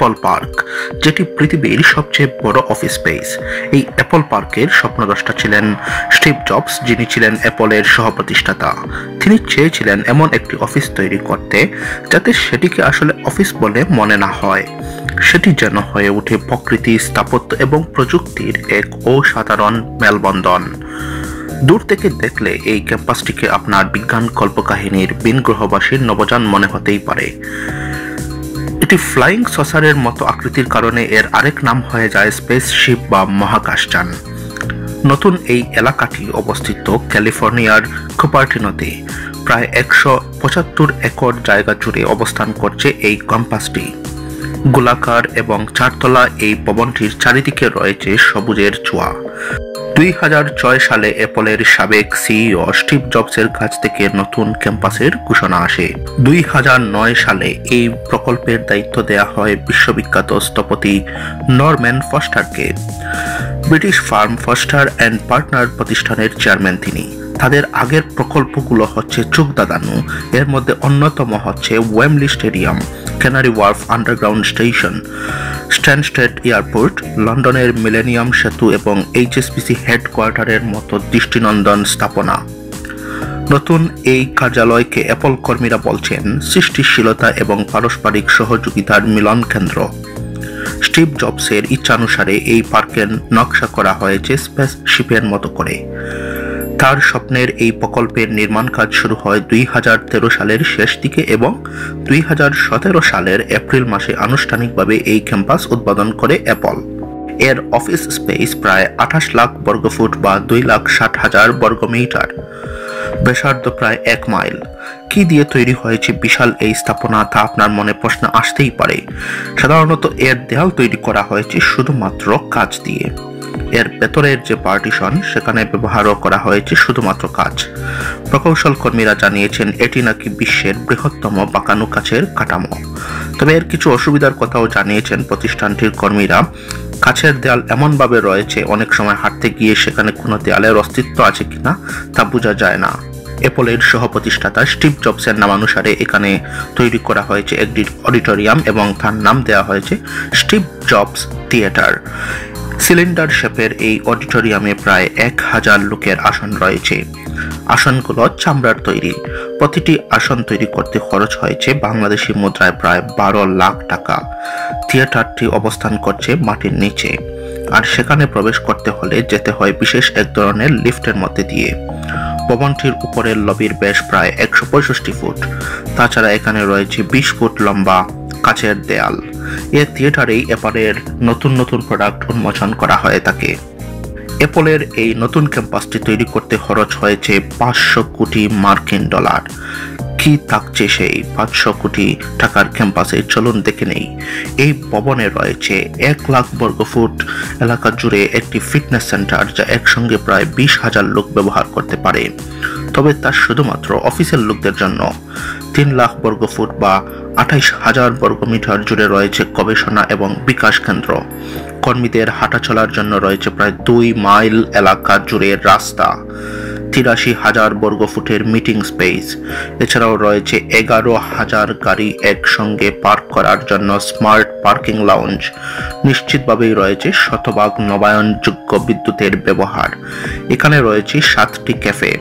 Apple park, যেটি পৃথিবীর সবচেয়ে বড় অফিস স্পেস। এই অ্যাপল পার্কের স্বপ্নদ্রষ্টা ছিলেন স্টিভ জবস, যিনি ছিলেন অ্যাপলের সহপ্রতিষ্ঠাতা। তিনি চেয়েছিলেন এমন একটি অফিস তৈরি করতে যাতে সেটিকে আসলে অফিস বলে মনে না হয়, সেটি যেন হয়ে ওঠে প্রকৃতি, স্থাপত্য এবং প্রযুক্তির এক অসাধারণ মেলবন্ধন। দূর থেকে দেখলে এই ক্যাম্পাসটিকে আপনার বিজ্ঞান কল্পকাহিনীর ভিনগ্রহবাসীর নবযান মনে হতেই পারে। এটি ফ্লাইং সসারের মতো আকৃতির কারণে এর আরেক নাম হয়ে যায় স্পেসশিপ বা মহাকাশযান। নতুন এই এলাকাটি অবস্থিত ক্যালিফোর্নিয়ার কুপারটিনোতে। প্রায় 175 একর জায়গা জুড়ে অবস্থান করছে এই ক্যাম্পাসটি। গোলাকার এবং চারতলা এই ভবনটির চারিদিকে রয়েছে সবুজের ছোঁয়া। 2006 সালে অ্যাপলের সাবেক সিইও স্টিভ জবসের কাছ থেকে নতুন ক্যাম্পাসের ঘোষণা আসে। 2009 সালে এই প্রকল্পের দায়িত্ব দেয়া হয় বিশ্ববিখ্যাত স্থপতি নরম্যান ফস্টারকে। British firm Foster and partner প্রতিষ্ঠানের চেয়ারম্যান তিনি। তাদের আগের প্রকল্পগুলো হচ্ছে চোখ দাদানো, এর মধ্যে অন্যতম হচ্ছে Wembley stadium, Canary Wharf underground station, Stansted airport, লন্ডনের মিলেনিয়াম সেতু এবং এইচএসবিসি হেডকোয়ার্টারের মতো দৃষ্টিনন্দন স্থাপনা। নতুন এই কার্যালয়কে অ্যাপল কর্মীরা বলছেন সৃষ্টিশীলতা এবং পারস্পরিক সহযোগিতার মিলন কেন্দ্র। স্টিভ জবসের ইচ্ছানুসারে এই পার্কের নকশা করা হয়েছে স্পেসশিপের মতো করে। তার স্বপ্নের এই প্রকল্পের নির্মাণ কাজ শুরু হয় 2013 সালের শেষ দিকে এবং 2017 সালের এপ্রিল মাসে আনুষ্ঠানিকভাবে এই ক্যাম্পাস উদ্বোধন করে অ্যাপল। এর অফিস স্পেস প্রায় 28 লাখ বর্গফুট বা 2,60,000 বর্গমিটার, ব্যাসার্ধ প্রায় 1 মাইল। কি দিয়ে তৈরি হয়েছে বিশাল এই স্থাপনা, তা আপনার মনে প্রশ্ন আসতেই পারে। সাধারণত এর দেয়াল তৈরি করা হয়েছে শুধুমাত্র কাঁচ দিয়ে। এর ভেতরের যে পার্টিশন, সেখানে ব্যবহারও করা হয়েছে শুধুমাত্র কাঁচ। প্রকৌশল কর্মীরা জানিয়েছেন এটি নাকি বিশ্বের বৃহত্তম বাঁকানো কাচের কাঠামো। তবে এর কিছু অসুবিধার কথাও জানিয়েছেন প্রতিষ্ঠানটির কর্মীরা। কাছের দেয়াল এমনভাবে রয়েছে, অনেক সময় হাঁটতে গিয়ে সেখানে কোনো দেয়ালের অস্তিত্ব আছে কিনা তা বোঝা যায় না। অ্যাপলের সহপ্রতিষ্ঠাতা স্টিভ জবসের নামানুসারে এখানে তৈরি করা হয়েছে একটি অডিটোরিয়াম এবং তার নাম দেওয়া হয়েছে স্টিভ জবস থিয়েটার। সিলিন্ডার শেপের এই অডিটোরিয়ামে প্রায় 1000 লোকের আসন রয়েছে। আসনগুলো চামড়ার তৈরি। প্রতিটি আসন তৈরি করতে খরচ হয়েছে বাংলাদেশি মুদ্রায় প্রায় 12 লাখ টাকা। থিয়েটারটি অবস্থান করছে মাটির নিচে, আর সেখানে প্রবেশ করতে হলে যেতে হয় বিশেষ এক ধরনের লিফটের মধ্যে দিয়ে। ভবনটির উপরের লবির ব্যাস প্রায় 165 ফুট। তাছাড়া এখানে রয়েছে 20 ফুট লম্বা কাচের দেয়াল। এই থিয়েটারেই অ্যাপলের নতুন নতুন প্রোডাক্ট উন্মোচন করা হয়ে থাকে। অ্যাপলের এই নতুন ক্যাম্পাসটি তৈরি করতে খরচ হয়েছে $500 কোটি। কি থাকছে সেই 500 কোটি টাকার ক্যাম্পাসে, চলুন দেখে নেই। এই ভবনে রয়েছে 1 লাখ বর্গফুট এলাকা জুড়ে একটি ফিটনেস সেন্টার, যা একসঙ্গে প্রায় 20,000 লোক ব্যবহার করতে পারে। তবে তা শুধুমাত্র অফিসের লোকদের জন্য। 3 লাখ বর্গফুট বা 28,000 বর্গমিটার জুড়ে রয়েছে গবেষণা এবং বিকাশ কেন্দ্র। কর্মীদের হাঁটা চলার জন্য রয়েছে প্রায় 2 মাইল এলাকা জুড়ে রাস্তা। 83,000 বর্গফুটের মিটিং স্পেস। এছাড়াও রয়েছে 11,000 গাড়ি একসঙ্গে পার্ক করার জন্য স্মার্ট পার্কিং লাউঞ্জ। নিশ্চিতভাবেই রয়েছে শতভাগ নবায়নযোগ্য বিদ্যুতের ব্যবহার। এখানে রয়েছে 7টি ক্যাফে।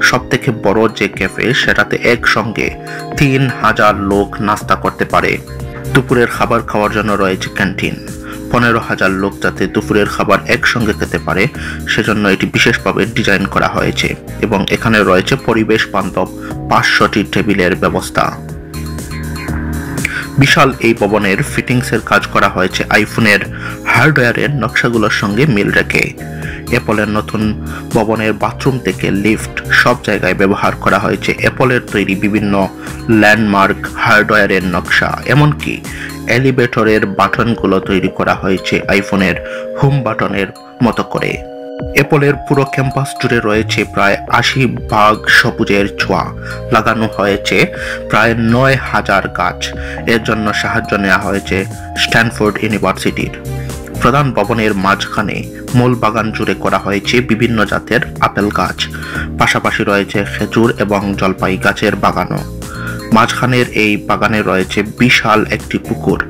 সব থেকে বড় যে ক্যাফে, সেটাতে একসঙ্গে 3,000 লোক নাস্তা করতে পারে। দুপুরের খাবার খাওয়ার জন্য রয়েছে ক্যান্টিন। 15,000 লোক যাতে দুপুরের খাবার একসঙ্গে খেতে পারে, সেজন্য এটি বিশেষভাবে ডিজাইন করা হয়েছে এবং এখানে রয়েছে পরিবেশ বান্ধব 500টি টেবিলের ব্যবস্থা। বিশাল এই ভবনের ফিটিংসের কাজ করা হয়েছে আইফোনের হার্ডওয়্যারের নকশাগুলোর সঙ্গে মিল রেখে। অ্যাপলের নতুন ভবনের বাথরুম থেকে লিফট, সব জায়গায় ব্যবহার করা হয়েছে অ্যাপলের তৈরি বিভিন্ন ল্যান্ডমার্ক হার্ডওয়্যারের নকশা। এমনকি এলিভেটরের বাটনগুলো তৈরি করা হয়েছে আইফোনের হোম বাটনের মতো করে। অ্যাপলের পুরো ক্যাম্পাস জুড়ে রয়েছে প্রায় 80 ভাগ সবুজের ছোঁয়া। লাগানো হয়েছে প্রায় 9,000 গাছ। এর জন্য সাহায্য নেওয়া হয়েছে স্ট্যানফোর্ড ইউনিভার্সিটির। প্রধান ভবনের মাঝখানে মূল বাগান জুড়ে করা হয়েছে বিভিন্ন জাতের আপেল গাছ। পাশাপাশি রয়েছে খেজুর এবং জলপাই গাছের বাগানও। মাঝখানের এই বাগানে রয়েছে বিশাল একটি পুকুর।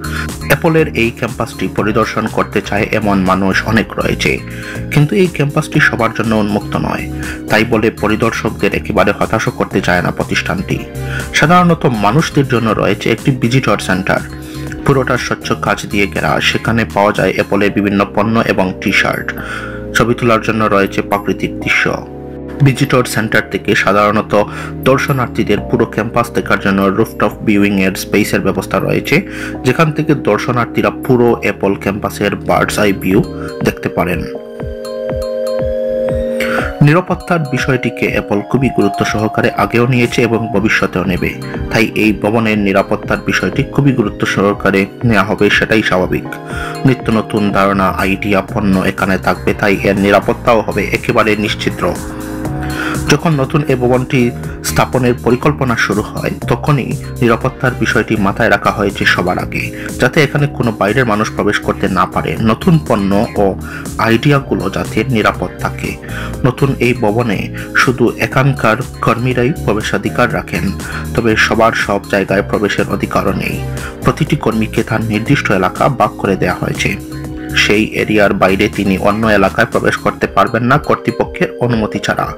অ্যাপলের এই ক্যাম্পাসটি পরিদর্শন করতে চায় এমন মানুষ অনেক রয়েছে, কিন্তু এই ক্যাম্পাসটি সবার জন্য উন্মুক্ত নয়। তাই বলে পরিদর্শকদের একেবারে হতাশও করতে চায় না প্রতিষ্ঠানটি। সাধারণত মানুষদের জন্য রয়েছে একটি ভিজিটর সেন্টার, পুরোটা স্বচ্ছ কাঁচ দিয়ে ঘেরা। সেখানে পাওয়া যায় অ্যাপলের বিভিন্ন পণ্য এবং টি শার্ট। ছবি তোলার জন্য রয়েছে প্রাকৃতিক দৃশ্য। ভিজিটর সেন্টার থেকে সাধারণত দর্শনার্থীদের পুরো ক্যাম্পাস দেখার জন্য রুফটপ ভিউইং এর স্পেসের ব্যবস্থা রয়েছে, যেখান থেকে দর্শনার্থীরা পুরো অ্যাপল ক্যাম্পাসের বার্ডস আই ভিউ দেখতে পারেন। নিরাপত্তার বিষয়টিকে অ্যাপল খুবই গুরুত্ব সহকারে আগেও নিয়েছে এবং ভবিষ্যতেও নেবে। তাই এই ভবনের নিরাপত্তার বিষয়টি খুবই গুরুত্ব সহকারে নেওয়া হবে, সেটাই স্বাভাবিক। নিত্য নতুন ধারণা, আইডিয়া, পণ্য এখানে থাকবে, তাই এর নিরাপত্তাও হবে একেবারে নিশ্চিত। যখন নতুন এই ভবনটি স্থাপনের পরিকল্পনা শুরু হয়, তখনই নিরাপত্তার বিষয়টি মাথায় রাখা হয়েছে সবার আগে, যাতে এখানে কোনো বাইরের মানুষ প্রবেশ করতে না পারে। নতুন পণ্য ও আইডিয়াগুলো যাতে নিরাপদ থাকে। নতুন এই ভবনে শুধু এখানকার কর্মীরাই প্রবেশাধিকার রাখেন, তবে সবার সব জায়গায় প্রবেশের অধিকারও নেই। প্রতিটি কর্মীকে তার নির্দিষ্ট এলাকা ভাগ করে দেওয়া হয়েছে। সেই এরিয়ার বাইরে তিনি অন্য এলাকায় প্রবেশ করতে পারবেন না কর্তৃপক্ষের অনুমতি ছাড়া।